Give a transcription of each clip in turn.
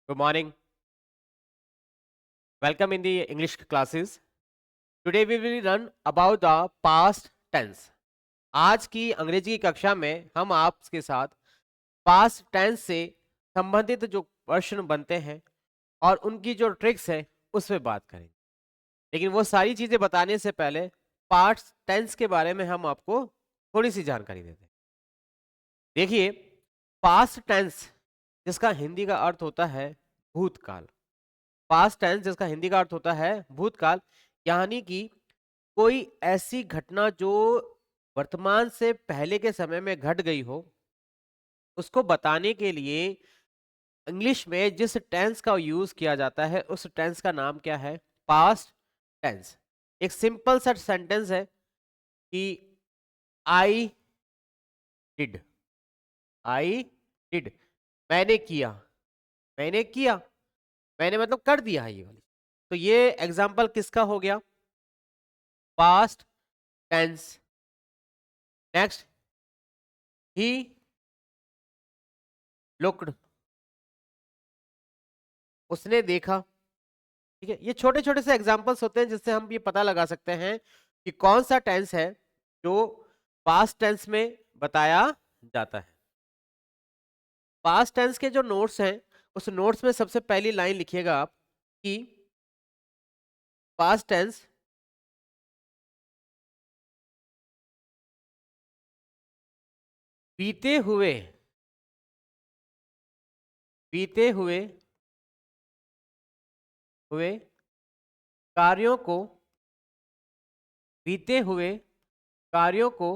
Good morning. Welcome in the English classes. Today we will learn about the past tense. आज की अंग्रेजी की कक्षा में हम आपके साथ पास्ट टेंस से संबंधित जो प्रश्न बनते हैं और उनकी जो ट्रिक्स है उस पर बात करेंगे। लेकिन वो सारी चीजें बताने से पहले पास्ट टेंस के बारे में हम आपको थोड़ी सी जानकारी देते हैं। देखिए, पास्ट टेंस जिसका हिंदी का अर्थ होता है भूतकाल। पास्ट टेंस जिसका हिंदी का अर्थ होता है भूतकाल, यानी कि कोई ऐसी घटना जो वर्तमान से पहले के समय में घट गई हो, उसको बताने के लिए इंग्लिश में जिस टेंस का यूज किया जाता है उस टेंस का नाम क्या है? Past tense. एक सिंपल सा सेंटेंस है कि आई डिड। आई डिड, मैंने किया। मैंने किया, मैंने मतलब कर दिया है ये वाली। तो ये एग्जाम्पल किसका हो गया? Past tense. Next, he looked, उसने देखा। ठीक है, ये छोटे छोटे से एग्जांपल्स होते हैं जिससे हम ये पता लगा सकते हैं कि कौन सा टेंस है जो पास्ट टेंस में बताया जाता है। पास्ट टेंस के जो नोट्स हैं उस नोट्स में सबसे पहली लाइन लिखिएगा आप कि पास्ट टेंस बीते हुए बीते हुए हुए कार्यों को बीते हुए कार्यों को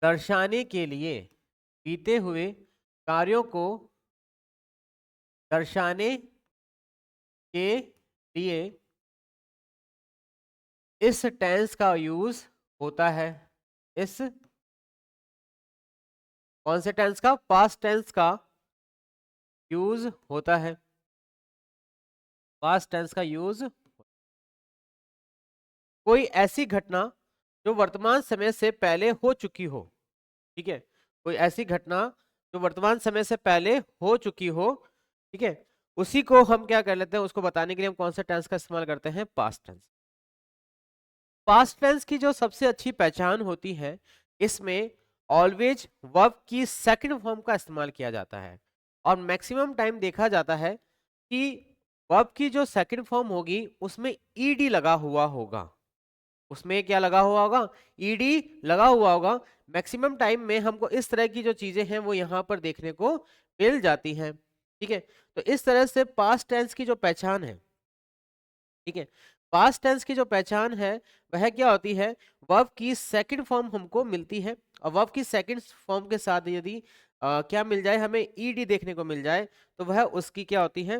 दर्शाने के लिए, बीते हुए कार्यों को दर्शाने के लिए इस टेंस का यूज होता है। इस कौन से टेंस का? पास्ट टेंस का यूज होता है। पास्ट टेंस का यूज। कोई ऐसी घटना जो वर्तमान समय से पहले हो चुकी हो। ठीक है, कोई ऐसी घटना जो वर्तमान समय से पहले हो चुकी हो। ठीक है, उसी को हम क्या कर लेते हैं, उसको बताने के लिए हम कौन सा टेंस का इस्तेमाल करते हैं? Past tense. पास्ट टेंस की जो सबसे अच्छी पहचान होती है, इसमें ऑलवेज वर्ब की सेकंड फॉर्म का इस्तेमाल किया जाता है और मैक्सिमम टाइम देखा जाता है कि वर्ब की जो सेकंड फॉर्म होगी उसमें ईडी लगा हुआ होगा। उसमें क्या लगा हुआ होगा? ईडी लगा हुआ होगा। मैक्सिमम टाइम में हमको इस तरह की जो चीजें हैं वो यहाँ पर देखने को मिल जाती हैं। ठीक है, तो इस तरह से पास्ट टेंस की जो पहचान है, ठीक है, पास्ट टेंस की जो पहचान है वह क्या होती है? वर्ब की सेकंड फॉर्म हमको मिलती है और वर्ब की सेकंड फॉर्म के साथ यदि क्या मिल जाए, हमें ईडी देखने को मिल जाए, तो वह उसकी क्या होती है?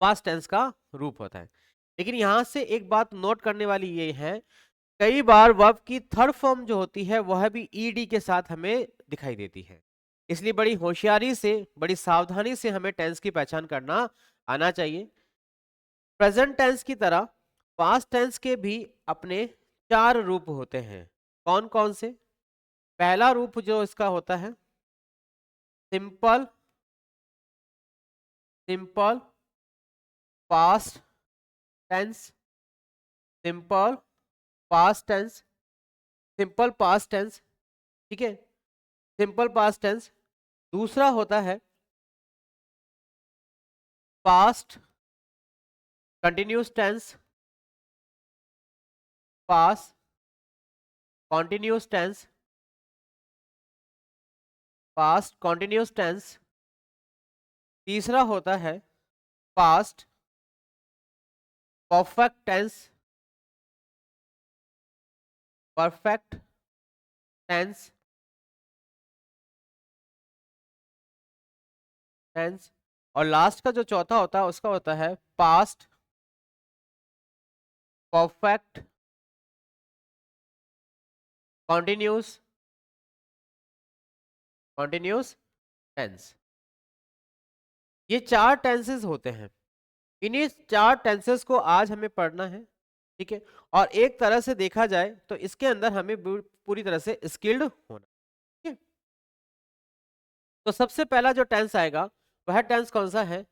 पास्ट टेंस का रूप होता है। लेकिन यहां से एक बात नोट करने वाली ये है, कई बार वर्ब की थर्ड फॉर्म जो होती है वह भी ईडी के साथ हमें दिखाई देती है। इसलिए बड़ी होशियारी से, बड़ी सावधानी से हमें टेंस की पहचान करना आना चाहिए। प्रेजेंट टेंस की तरह पास्ट टेंस के भी अपने 4 रूप होते हैं। कौन कौन से? पहला रूप जो इसका होता है simple, simple past tense. Simple past tense, simple past tense. ठीक है, सिंपल पास्ट टेंस। दूसरा होता है past continuous tense, past continuous tense, past continuous tense. तीसरा होता है past perfect tense, perfect tense, tense. और लास्ट का जो चौथा होता है उसका होता है past perfect continuous, continuous tense. ये 4 टेंसेस होते हैं। इन्हीं 4 टेंसेस को आज हमें पढ़ना है। ठीक है, और एक तरह से देखा जाए तो इसके अंदर हमें पूरी तरह से स्किल्ड होना। ठीक है, तो सबसे पहला जो टेंस आएगा वह टेंस कौन सा है?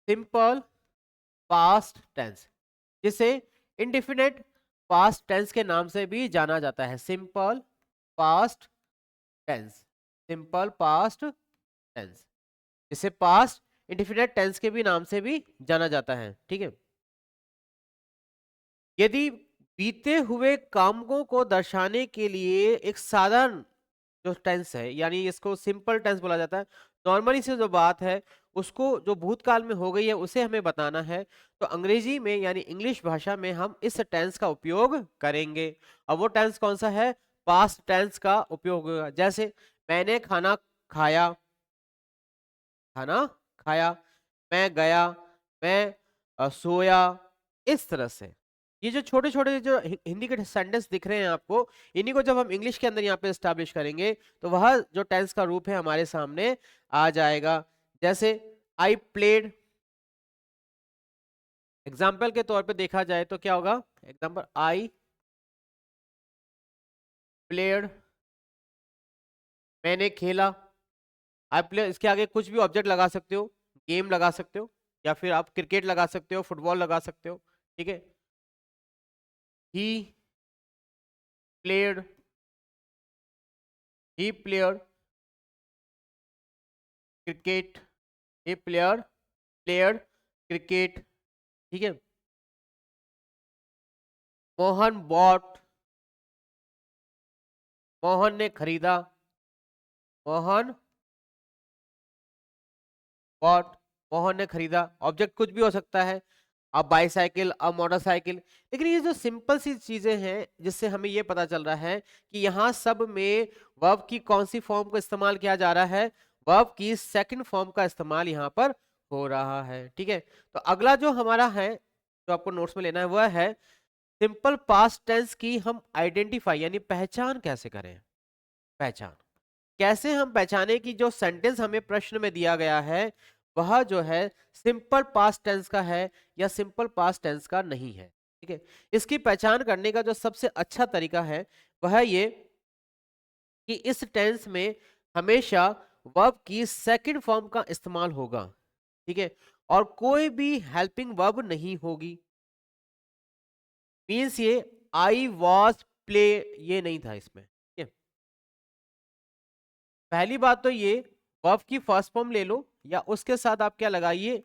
सिंपल पास्ट टेंस, जिसे इंडेफिनिट पास्ट टेंस के नाम से भी जाना जाता है। Simple past tense, simple past tense, जिसे पास्ट इंडेफिनिट टेंस के भी नाम से भी जाना जाता है। ठीक है, यदि बीते हुए कामों को दर्शाने के लिए एक साधारण जो टेंस है, यानी इसको सिंपल टेंस बोला जाता है, नॉर्मली से जो बात है उसको जो भूतकाल में हो गई है उसे हमें बताना है, तो अंग्रेजी में यानी इंग्लिश भाषा में हम इस टेंस का उपयोग करेंगे। अब वो टेंस कौन सा है? पास्ट टेंस का उपयोग होगा। जैसे मैंने खाना खाया, खाना खाया, मैं गया, मैं सोया, इस तरह से ये जो छोटे छोटे जो हिंदी के सेंटेंस दिख रहे हैं आपको, इन्हीं को जब हम इंग्लिश के अंदर यहाँ पे एस्टैब्लिश करेंगे तो वह जो टेंस का रूप है हमारे सामने आ जाएगा। जैसे आई प्लेड, एग्जाम्पल के तौर पे देखा जाए तो क्या होगा? एग्जाम्पल, आई प्लेड, मैंने खेला। आई प्ले, इसके आगे कुछ भी ऑब्जेक्ट लगा सकते हो, गेम लगा सकते हो, या फिर आप क्रिकेट लगा सकते हो, फुटबॉल लगा सकते हो। ठीक है, he played, he player cricket, he player cricket. ठीक है, मोहन बॉट, मोहन ने खरीदा, मोहन बॉट, मोहन ने खरीदा। ऑब्जेक्ट कुछ भी हो सकता है, अब बाईसाइकिल, अब मोटरसाइकिल। लेकिन ये जो सिंपल सी चीजें हैं जिससे हमें ये पता चल रहा है कि यहाँ सब में वर्ब की कौन सी फॉर्म का इस्तेमाल किया जा रहा है? वर्ब की सेकंड फॉर्म का इस्तेमाल यहाँ पर हो रहा है। ठीक है, तो अगला जो हमारा है, जो आपको नोट्स में लेना है, वह है सिंपल पास्ट टेंस की हम आइडेंटिफाई यानी पहचान कैसे करें। पहचान कैसे हम पहचाने कि जो सेंटेंस हमें प्रश्न में दिया गया है वह जो है सिंपल पास्ट टेंस का है या सिंपल पास्ट टेंस का नहीं है। ठीक है, इसकी पहचान करने का जो सबसे अच्छा तरीका है वह ये कि इस टेंस में हमेशा वर्ब की सेकंड फॉर्म का इस्तेमाल होगा। ठीक है, और कोई भी हेल्पिंग वर्ब नहीं होगी। मीन्स ये आई वॉज प्ले, ये नहीं था इसमें। ठीक है, पहली बात तो ये वर्ब की फर्स्ट फॉर्म ले लो या उसके साथ आप क्या लगाइए,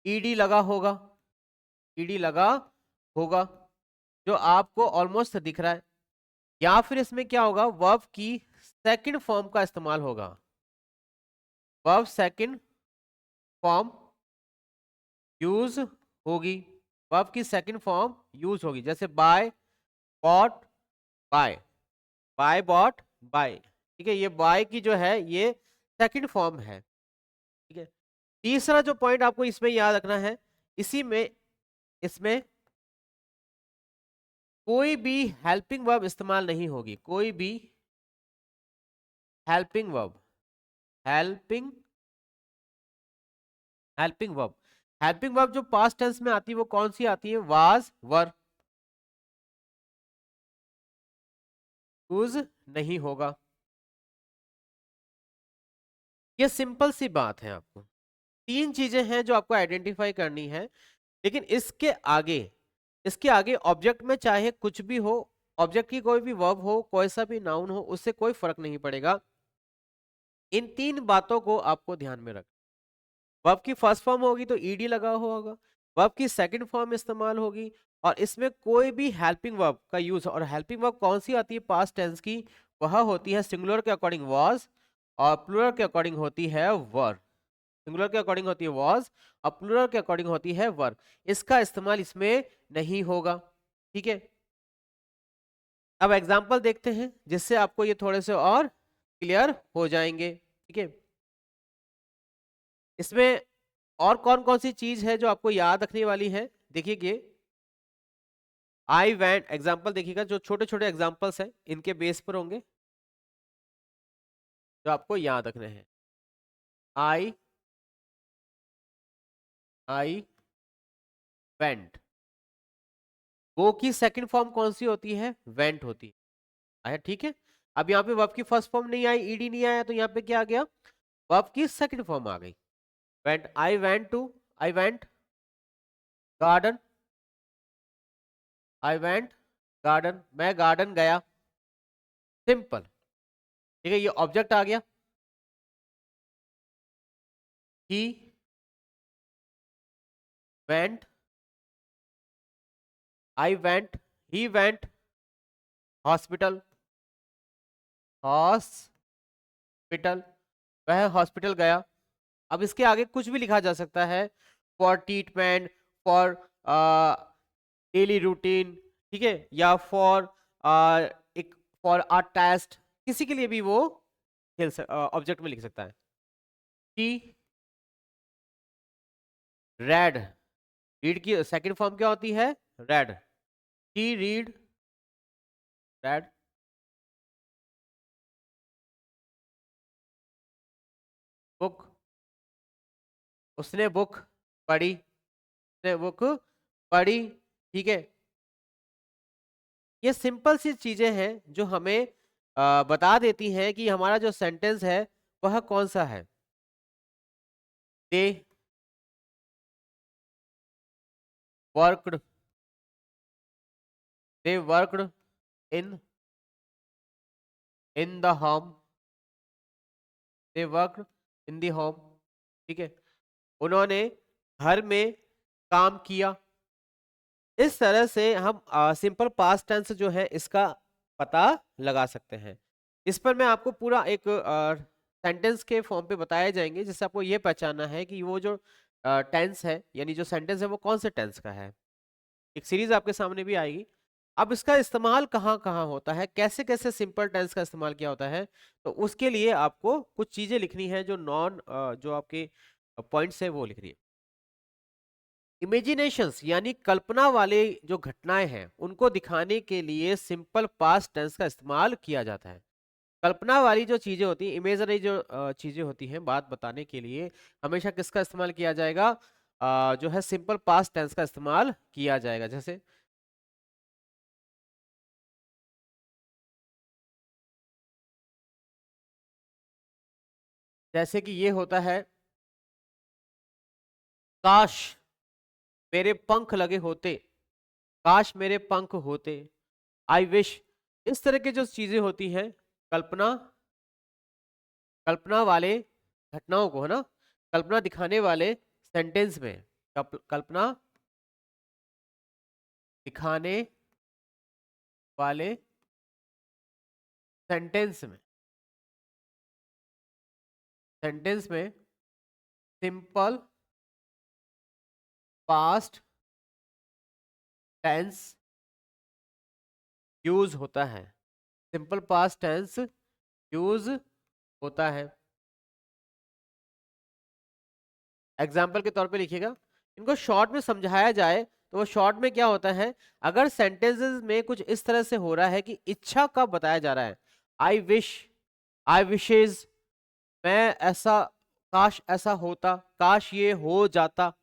ईडी लगा होगा, ईडी लगा होगा, जो आपको ऑलमोस्ट दिख रहा है। या फिर इसमें क्या होगा, वर्ब की सेकंड फॉर्म का इस्तेमाल होगा, वर्ब सेकंड फॉर्म यूज होगी, वर्ब की सेकंड फॉर्म यूज होगी। जैसे buy bought buy, buy bought buy. ठीक है, ये बाय की जो है ये सेकंड फॉर्म है। ठीक है, तीसरा जो पॉइंट आपको इसमें याद रखना है, इसी में इसमें कोई भी हेल्पिंग वर्ब इस्तेमाल नहीं होगी, कोई भी helping verb, helping helping verb, helping verb जो पास्ट टेंस में आती है वो कौन सी आती है? वाज, वर, यूज नहीं होगा। ये सिंपल सी बात है। आपको तीन चीजें हैं जो आपको आइडेंटिफाई करनी है, लेकिन इसके आगे ऑब्जेक्ट में चाहे कुछ भी हो, ऑब्जेक्ट की कोई भी वर्ब हो, कोई सा भी नाउन हो, उससे कोई फर्क नहीं पड़ेगा। इन तीन बातों को आपको ध्यान में रख, वर्ब की फर्स्ट फॉर्म होगी तो ईडी लगा होगा, वर्ब की सेकंड फॉर्म इस्तेमाल होगी, और इसमें कोई भी हेल्पिंग वर्ब का यूज। और हेल्पिंग वर्ब कौन सी आती है पास्ट टेंस की? वह होती है सिंगुलर के अकॉर्डिंग वाज और प्लूरल के अकॉर्डिंग होती है वर। सिंगुलर के अकॉर्डिंग होती है वाज और प्लूरल के अकॉर्डिंग होती है वर। इसका इस्तेमाल इसमें नहीं होगा। ठीक है, अब एग्जाम्पल देखते हैं जिससे आपको ये थोड़े से और क्लियर हो जाएंगे। ठीक है, इसमें और कौन कौन सी चीज है जो आपको याद रखने वाली है? देखिए, आई वेंट, एग्जाम्पल देखिएगा, जो छोटे छोटे एग्जाम्पल्स हैं इनके बेस पर होंगे जो आपको याद रखने हैं। आई आई वेंट, गो की सेकंड फॉर्म कौन सी होती है? वेंट होती है। ठीक है, अब यहाँ पे वर्ब की फर्स्ट फॉर्म नहीं आई, ईडी नहीं आया, तो यहाँ पे क्या आ गया? वर्ब की सेकंड फॉर्म आ गई, went. I went to, I went garden, I went garden, मैं गार्डन गया। सिंपल। ठीक है, ये ऑब्जेक्ट आ गया। He went, I went, he went hospital, hospital, वह हॉस्पिटल गया। अब इसके आगे कुछ भी लिखा जा सकता है, for treatment, for daily routine, ठीक है, या फॉर एक फॉर अ टेस्ट, किसी के लिए भी वो खेल ऑब्जेक्ट में लिख सकता है। टी रेड, रीड की सेकंड फॉर्म क्या होती है? Red. T read red. Book, उसने बुक पढ़ी, उसने बुक पढ़ी। ठीक है, ये सिंपल सी चीजें हैं जो हमें बता देती हैं कि हमारा जो सेंटेंस है वह कौन सा है। They worked, they worked in the home, they worked in the home. ठीक है, उन्होंने घर में काम किया। इस तरह से हम सिंपल पास्ट टेंस जो है इसका पता लगा सकते हैं। इस पर मैं आपको पूरा एक सेंटेंस के फॉर्म पे बताए जाएंगे, जिससे आपको ये पहचानना है कि वो जो टेंस है यानी जो सेंटेंस है वो कौन से टेंस का है। एक सीरीज आपके सामने भी आएगी। अब इसका इस्तेमाल कहाँ कहाँ होता है, कैसे कैसे सिंपल टेंस का इस्तेमाल किया होता है, तो उसके लिए आपको कुछ चीजें लिखनी है, जो जो आपके पॉइंट्स है वो लिखनी है। इमेजिनेशंस यानी कल्पना वाले जो घटनाएं हैं उनको दिखाने के लिए सिंपल पास्ट टेंस का इस्तेमाल किया जाता है। कल्पना वाली जो चीजें होती हैं, इमेजनरी जो चीजें होती हैं, बात बताने के लिए हमेशा किसका इस्तेमाल किया जाएगा? जो है सिंपल पास्ट टेंस का इस्तेमाल किया जाएगा। जैसे कि ये होता है, काश मेरे पंख लगे होते, काश मेरे पंख होते, आई विश। इस तरह की जो चीजें होती हैं, कल्पना, कल्पना वाले घटनाओं को, है ना, कल्पना दिखाने वाले सेंटेंस में, कल्पना दिखाने वाले सेंटेंस में, सेंटेंस में सिंपल पास्ट टेंस यूज होता है, सिंपल पास्ट टेंस यूज होता है। एग्जाम्पल के तौर पे लिखिएगा। इनको शॉर्ट में समझाया जाए तो वो शॉर्ट में क्या होता है, अगर सेंटेंसेस में कुछ इस तरह से हो रहा है कि इच्छा का बताया जा रहा है, आई विश, आई विशेज, मैं ऐसा, काश ऐसा होता, काश ये हो जाता,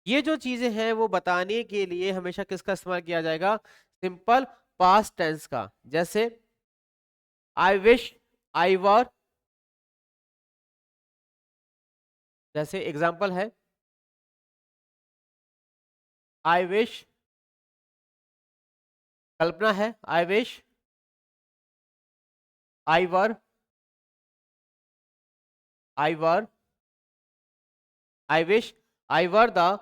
ये जो चीजें हैं वो बताने के लिए हमेशा किसका इस्तेमाल किया जाएगा? सिंपल पास्ट टेंस का। जैसे आई विश आई वर, जैसे एग्जांपल है, आई विश, कल्पना है, I wish I were, I were, I wish I were the,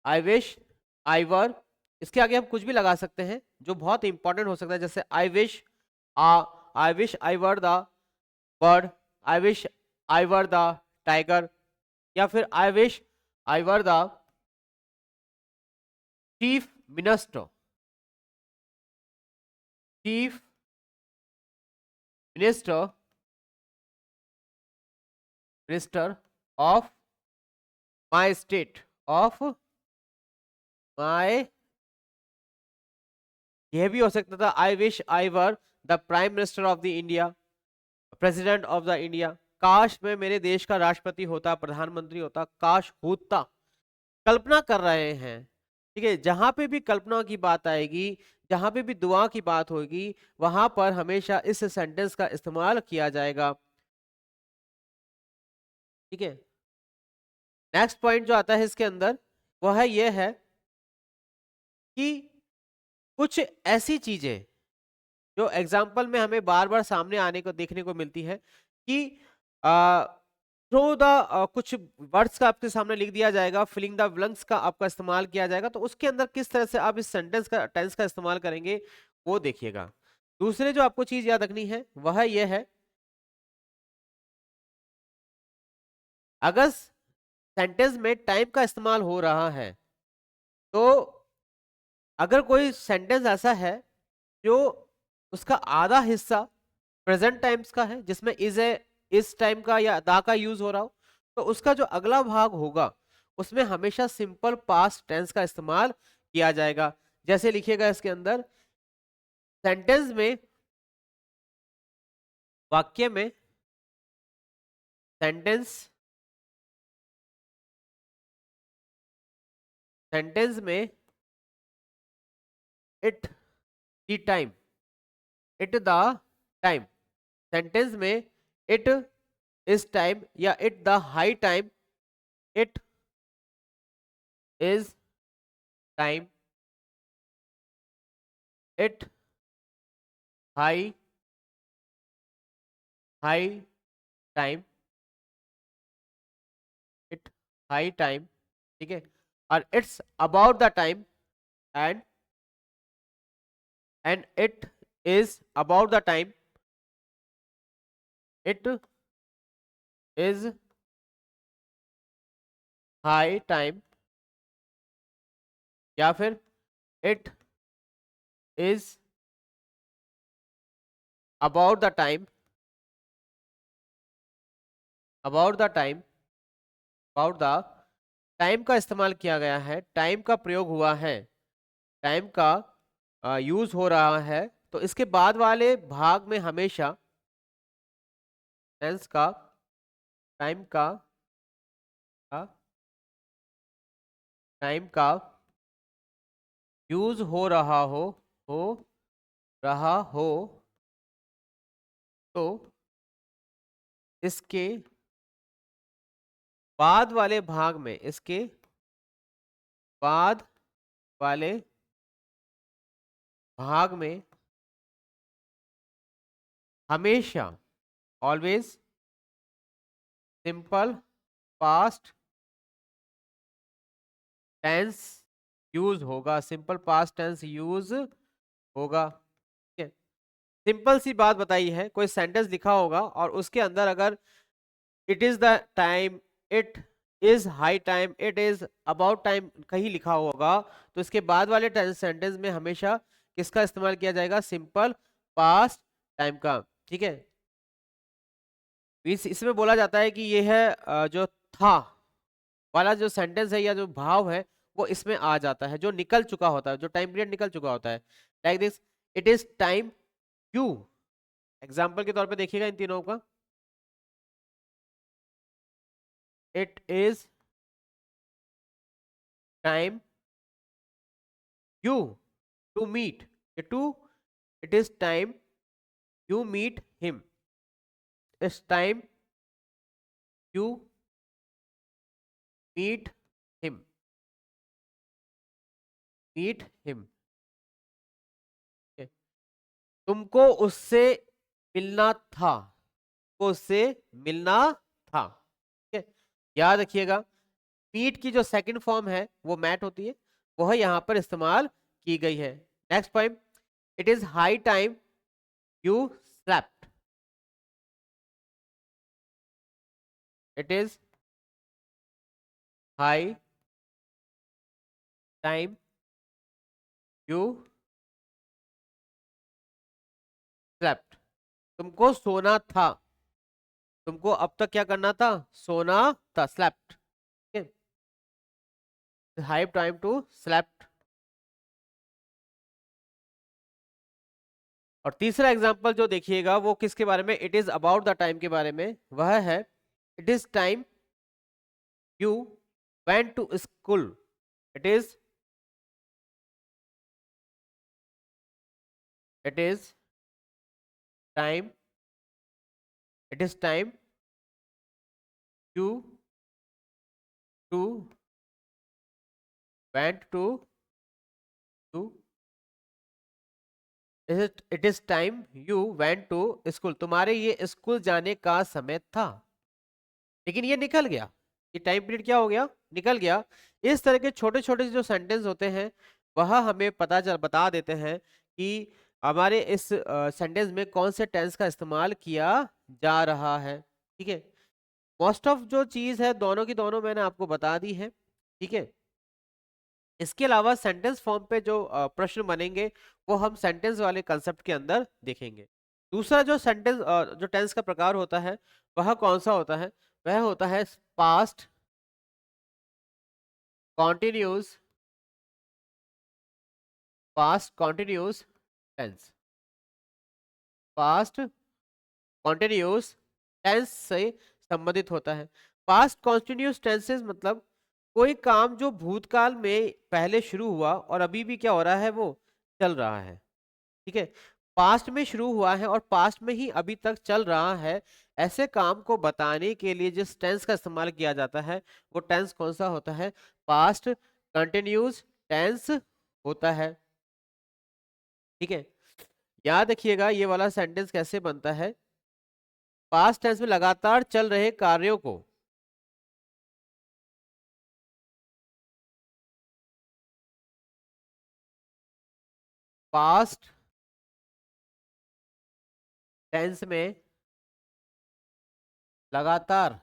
I wish I were. इसके आगे हम कुछ भी लगा सकते हैं जो बहुत इंपॉर्टेंट हो सकता है, जैसे आई wish I were the bird, I wish I were the tiger, या फिर आई wish I were the chief minister, chief minister, minister of my state, of my. यह भी हो सकता था, आई wish I were the prime minister of the India, president of the India. काश मैं मेरे देश का राष्ट्रपति होता, प्रधानमंत्री होता, काश होता। कल्पना कर रहे हैं। ठीक है, जहां पे भी कल्पना की बात आएगी, जहां पे भी दुआ की बात होगी, वहां पर हमेशा इस सेंटेंस का इस्तेमाल किया जाएगा। ठीक है, नेक्स्ट पॉइंट जो आता है इसके अंदर, वह है, यह है कि कुछ ऐसी चीजें जो एग्जाम्पल में हमें बार बार सामने आने को देखने को मिलती है कि थ्रू द कुछ वर्ड्स का आपके सामने लिख दिया जाएगा, फिलिंग द ब्लैंक्स का आपका इस्तेमाल किया जाएगा, तो उसके अंदर किस तरह से आप इस सेंटेंस का टेंस का इस्तेमाल करेंगे वो देखिएगा। दूसरे जो आपको चीज याद रखनी है वह यह है, अगर सेंटेंस में टाइम का इस्तेमाल हो रहा है तो अगर कोई सेंटेंस ऐसा है जो उसका आधा हिस्सा प्रेजेंट टाइम्स का है जिसमें इज है, इस टाइम का या दा का यूज हो रहा हो, तो उसका जो अगला भाग होगा उसमें हमेशा सिंपल पास्ट टेंस का इस्तेमाल किया जाएगा। जैसे लिखिएगा इसके अंदर, सेंटेंस में, वाक्य में, सेंटेंस सेंटेंस में it the time, it the time, sentence में इट इज टाइम या it the high time, it is time, it high high time, it high time, ठीक है, और it's about the time, and it is about the time, it is high time, या फिर it is about the time, about the time, about the time का इस्तेमाल किया गया है, टाइम का प्रयोग हुआ है, टाइम का यूज हो रहा है, तो इसके बाद वाले भाग में हमेशा टेंस का, टाइम का टाइम का यूज हो रहा हो तो इसके बाद वाले भाग में, इसके बाद वाले भाग में हमेशा, always, simple past tense use होगा, सिंपल पास्ट टेंस यूज होगा, ठीक है। सिंपल सी बात बताई है, कोई सेंटेंस लिखा होगा और उसके अंदर अगर it is the time, it is high time, it is about time कहीं लिखा होगा, तो इसके बाद वाले सेंटेंस में हमेशा किसका इस्तेमाल किया जाएगा, सिंपल पास्ट टाइम का, ठीक है। इसमें बोला जाता है कि ये है जो था वाला जो सेंटेंस है या जो भाव है वो इसमें आ जाता है, जो निकल चुका होता है, जो टाइम पीरियड निकल चुका होता है। Like this, it is time you, example के तौर पे देखिएगा इन तीनों का, it is time you to meet, to, it is time you meet him, it's time you meet him, meet him, तुमको उससे मिलना था, को उससे मिलना था, ठीक है। याद रखिएगा, मीट की जो सेकंड फॉर्म है वो मैट होती है, वह यहां पर इस्तेमाल की गई है। Next point, it is high time you slept, it is high time you slept, तुमको सोना था, तुमको अब तक क्या करना था, सोना था, स्लेप्ट, ठीक है, हाई टाइम टू स्लेप्ट। और तीसरा एग्जांपल जो देखिएगा वो किसके बारे में, it is about the time के बारे में, वह है it is time you went to school, it is, it is time, it is time you to went to you it is time you went to school, तुम्हारे ये school जाने का समय था। लेकिन ये निकल गया, ये टाइम पीरियड क्या हो गया, निकल गया। इस तरह के छोटे छोटे जो सेंटेंस होते हैं वह हमें बता देते हैं कि हमारे इस सेंटेंस में कौन से टेंस का इस्तेमाल किया जा रहा है। ठीक है, मोस्ट ऑफ जो चीज है दोनों की दोनों मैंने आपको बता दी है। ठीक है, इसके अलावा सेंटेंस फॉर्म पे जो प्रश्न बनेंगे वो हम सेंटेंस वाले कंसेप्ट के अंदर देखेंगे। दूसरा जो सेंटेंस जो टेंस का प्रकार होता है वह कौन सा होता है, वह होता है past continuous, past continuous tense. Past continuous tense से संबंधित होता है। पास्ट कॉन्टिन्यूस टेंसेस मतलब कोई काम जो भूतकाल में पहले शुरू हुआ और अभी भी क्या हो रहा है, वो चल रहा है। ठीक है, पास्ट में शुरू हुआ है और पास्ट में ही अभी तक चल रहा है, ऐसे काम को बताने के लिए जिस टेंस का इस्तेमाल किया जाता है वो टेंस कौन सा होता है, पास्ट कंटिन्यूस टेंस होता है। ठीक है, याद रखिएगा ये वाला सेंटेंस कैसे बनता है। पास्ट टेंस में लगातार चल रहे कार्यों को पास्ट टेंस में लगातार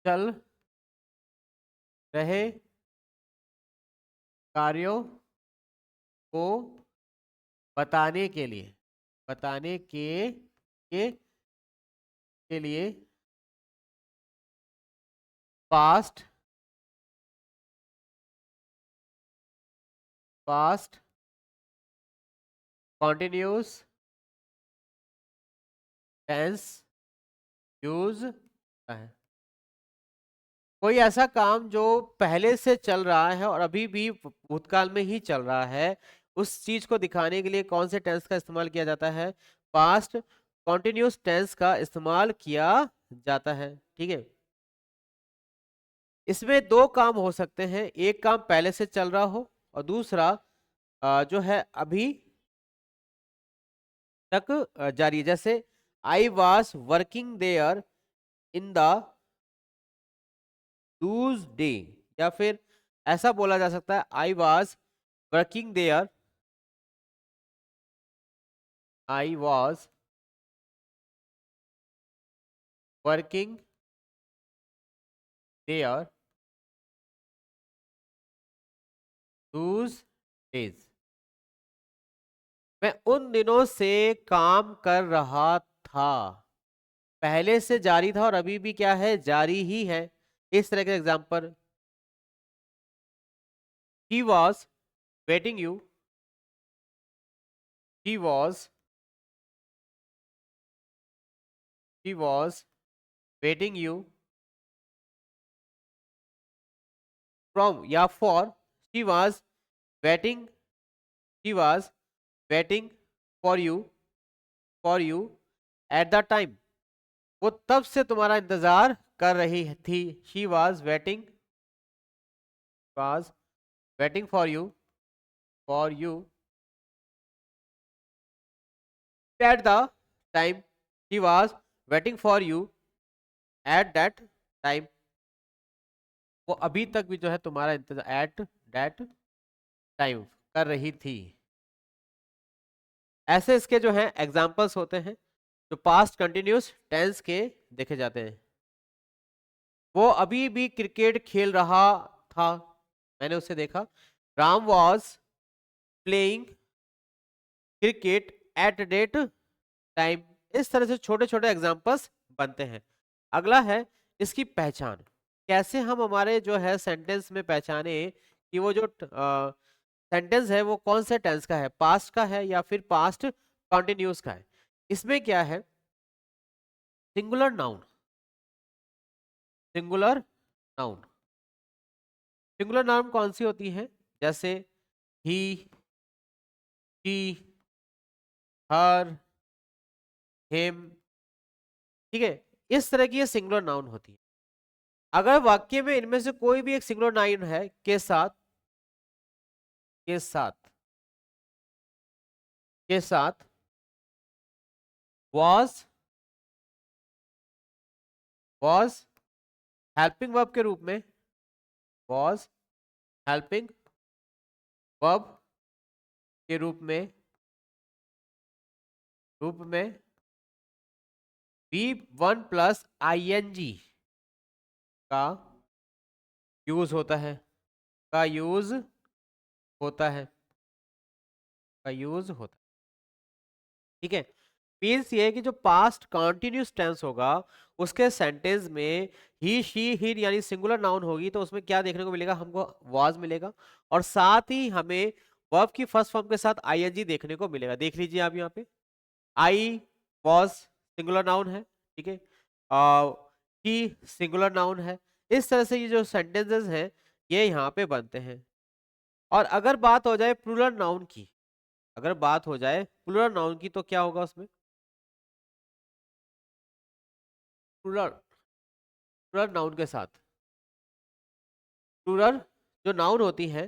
चल रहे कार्यों को बताने के लिए, बताने के लिए past past continuous tense use है। कोई ऐसा काम जो पहले से चल रहा है और अभी भी भूतकाल में ही चल रहा है, उस चीज को दिखाने के लिए कौन से टेंस का इस्तेमाल किया जाता है, पास्ट कॉन्टिन्यूस टेंस का इस्तेमाल किया जाता है। ठीक है, इसमें दो काम हो सकते हैं, एक काम पहले से चल रहा हो और दूसरा जो है अभी तक जारी है। जैसे I was working there in the those day, या फिर ऐसा बोला जा सकता है I was working there, I was working there those days, मैं उन दिनों से काम कर रहा था, पहले से जारी था और अभी भी क्या है, जारी ही है। इस तरह के example, he was waiting you, he was he was waiting you from या for, she was waiting, she was waiting for you at the time, वो तब से तुम्हारा इंतजार कर रही थी, she was waiting for you at the time, she was waiting for you at that time, वो अभी तक भी जो है तुम्हारा इंतजार एट दैट टाइम कर रही थी। ऐसे इसके जो है एग्जाम्पल्स होते हैं जो पास्ट कंटिन्यूस टेंस के देखे जाते हैं। वो अभी भी क्रिकेट खेल रहा था, मैंने उसे देखा, Ram was playing cricket at that time. इस तरह से छोटे छोटे एग्जाम्पल्स बनते हैं। अगला है इसकी पहचान, कैसे हम हमारे जो है सेंटेंस में पहचाने कि वो जो सेंटेंस है वो कौन से टेंस का है, पास्ट का है या फिर पास्ट कॉन्टिन्यूस का है। इसमें क्या है, singular noun, singular noun, singular noun कौन सी होती है, जैसे ही, शी, हर, हिम। ठीक है, इस तरह की ये सिंगुलर नाउन होती है। अगर वाक्य में इनमें से कोई भी एक सिंगुलर नाउन है के साथ was हेल्पिंग वर्ब के रूप में, was हेल्पिंग वर्ब के रूप में V1 प्लस ing का यूज होता है, ठीक है। मीन्स ये है कि जो पास्ट कॉन्टिन्यूस टेंस होगा उसके सेंटेंस में ही, शी, हिर यानी सिंगुलर नाउन होगी तो उसमें क्या देखने को मिलेगा, हमको वाज मिलेगा, और साथ ही हमें वर्ब की फर्स्ट फॉर्म के साथ आईएनजी देखने को मिलेगा। देख लीजिए आप यहाँ पे आई वाज सिंगुलर नाउन है, ठीक है, ही सिंगुलर नाउन है। इस तरह से ये जो सेंटेंसेस हैं ये यहाँ पे बनते हैं। और अगर बात हो जाए प्लूरल नाउन की, तो क्या होगा उसमें, प्लूरल नाउन के साथ, प्लूरल जो नाउन होती है,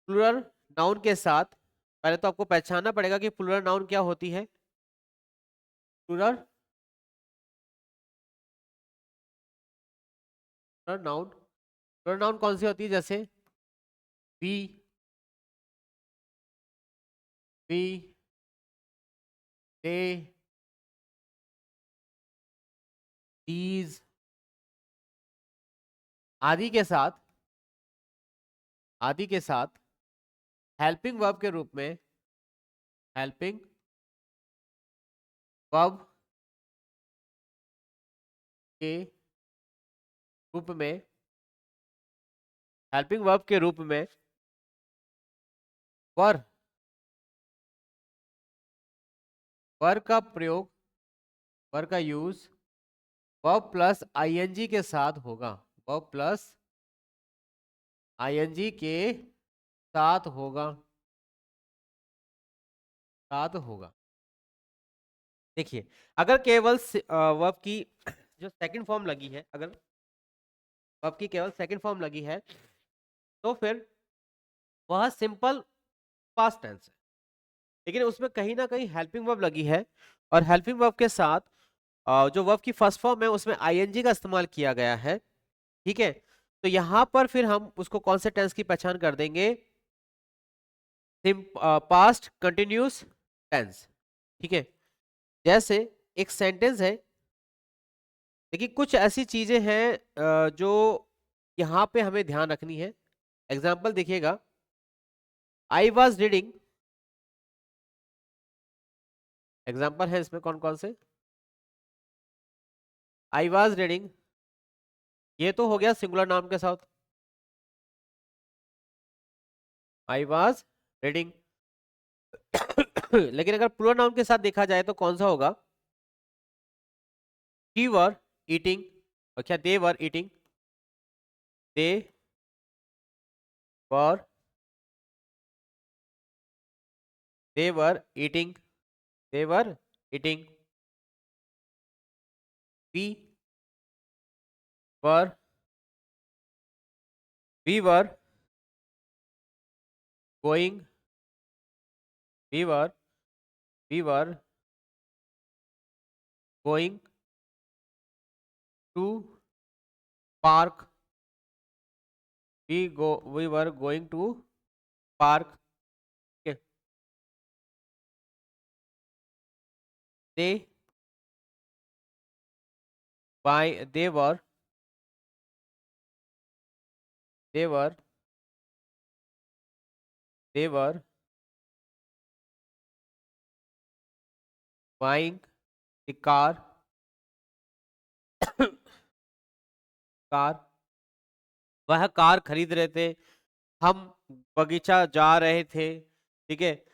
प्लूरल नाउन के साथ पहले तो आपको पहचानना पड़ेगा कि प्लूरल नाउन क्या होती है। प्लूरल नाउन कौन सी होती है, जैसे वी, दे, दीज आदि के साथ हेल्पिंग वर्ब के रूप में, हेल्पिंग वर्ब के रूप में वर का यूज वर्ब प्लस आईएनजी के साथ होगा, देखिए अगर केवल वर्ब की जो सेकंड फॉर्म लगी है, तो फिर वह सिंपल पास्ट टेंस है, लेकिन उसमें कहीं ना कहीं हेल्पिंग वर्ब लगी है, और हेल्पिंग वर्ब के साथ जो वर्ब की फर्स्ट फॉर्म है उसमें आईएनजी का इस्तेमाल किया गया है, ठीक है। तो यहां पर फिर हम उसको कौन से टेंस की पहचान कर देंगे, पास्ट कंटिन्यूस टेंस, ठीक है। जैसे एक सेंटेंस है, देखिए कुछ ऐसी चीजें हैं जो यहाँ पे हमें ध्यान रखनी है। एग्जाम्पल देखिएगा, आई वॉज रीडिंग, एग्जाम्पल है इसमें कौन कौन से, आई वॉज रीडिंग, ये तो हो गया सिंगुलर नाउन के साथ, आई वॉज रीडिंग। लेकिन अगर प्लूरल नाउन के साथ देखा जाए तो कौन सा होगा, शी वर ईटिंग, और क्या they were eating, they were eating, we were going, we were going to park, we were going to park, they they were buying the car, वह कार खरीद रहे थे, हम बगीचा जा रहे थे, ठीक है,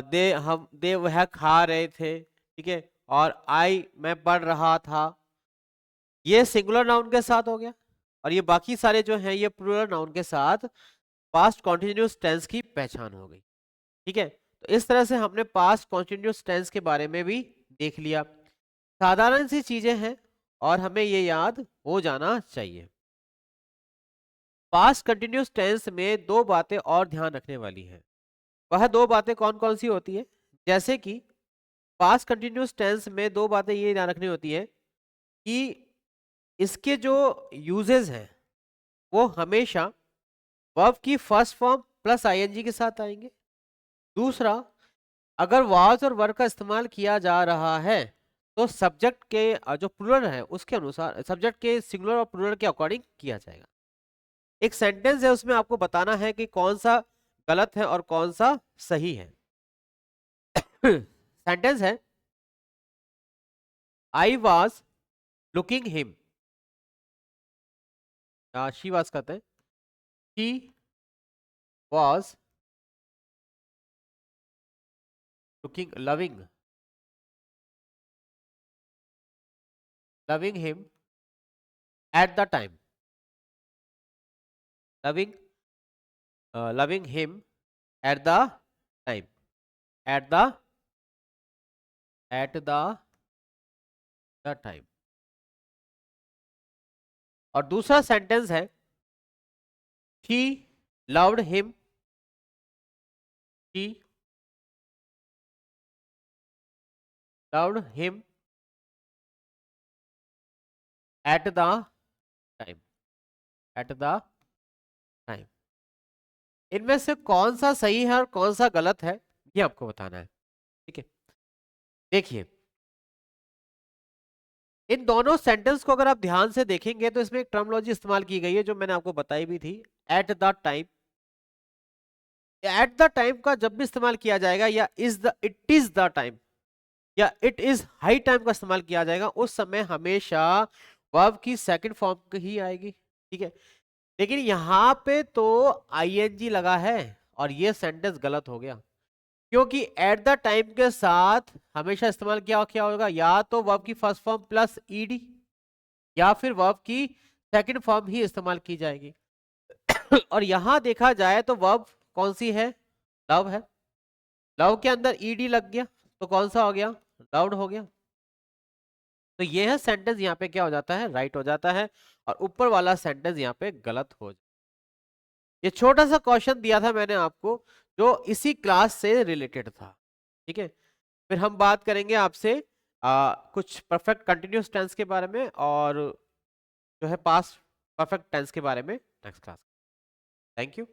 दे वह खा रहे थे, ठीक है, और आई मैं पढ़ रहा था, ये सिंगुलर नाउन के साथ हो गया, और ये बाकी सारे जो हैं ये प्लूरल नाउन के साथ पास्ट कॉन्टिन्यूस टेंस की पहचान हो गई, ठीक है। तो इस तरह से हमने पास्ट कॉन्टिन्यूस टेंस के बारे में भी देख लिया। साधारण सी चीजें हैं और हमें ये याद हो जाना चाहिए। पास्ट कंटिन्यूस टेंस में दो बातें और ध्यान रखने वाली हैं। वह दो बातें कौन कौन सी होती है? जैसे कि पास्ट कंटिन्यूस टेंस में दो बातें ये ध्यान रखनी होती है कि इसके जो यूजेस हैं वो हमेशा वर्ब की फर्स्ट फॉर्म प्लस आईएनजी के साथ आएंगे। दूसरा, अगर वाज और वर्ब का इस्तेमाल किया जा रहा है तो सब्जेक्ट के जो प्लूरल है उसके अनुसार, सब्जेक्ट के सिंगुलर और प्लूरल के अकॉर्डिंग किया जाएगा। एक सेंटेंस है, उसमें आपको बताना है कि कौन सा गलत है और कौन सा सही है। सेंटेंस है I was looking him, she was कहते हैं, she was looking loving him at the time, loving loving him at the time, at the time. और दूसरा सेंटेंस है she loved him, she loved him at the time, at the time. इनमें से कौन सा सही है और कौन सा गलत है ये आपको बताना है। ठीक है, देखिए इन दोनों सेंटेंस को अगर आप ध्यान से देखेंगे तो इसमें एक टर्मिनोलॉजी इस्तेमाल की गई है जो मैंने आपको बताई भी थी, at the time. At the time का जब भी इस्तेमाल किया जाएगा या इट इज द टाइम या इट इज हाई टाइम का इस्तेमाल किया जाएगा, उस समय हमेशा वर्ब की सेकंड फॉर्म ही आएगी। ठीक है, लेकिन यहां पे तो आईएनजी लगा है और ये सेंटेंस गलत हो गया, क्योंकि एट द टाइम के साथ हमेशा इस्तेमाल क्या होगा, या तो वर्ब की फर्स्ट फॉर्म प्लस ईडी या फिर वर्ब की सेकंड फॉर्म ही इस्तेमाल की जाएगी। और यहां देखा जाए तो वर्ब कौन सी है, लव है। लव के अंदर ईडी लग गया तो कौन सा हो गया, लव्ड हो गया। तो ये है सेंटेंस यहाँ पे क्या हो जाता है, राइट हो जाता है, और ऊपर वाला सेंटेंस यहाँ पे गलत हो जाता है। ये छोटा सा क्वेश्चन दिया था मैंने आपको जो इसी क्लास से रिलेटेड था। ठीक है, फिर हम बात करेंगे आपसे कुछ परफेक्ट कंटिन्यूस टेंस के बारे में और जो है पास्ट परफेक्ट टेंस के बारे में नेक्स्ट क्लास। Thank you.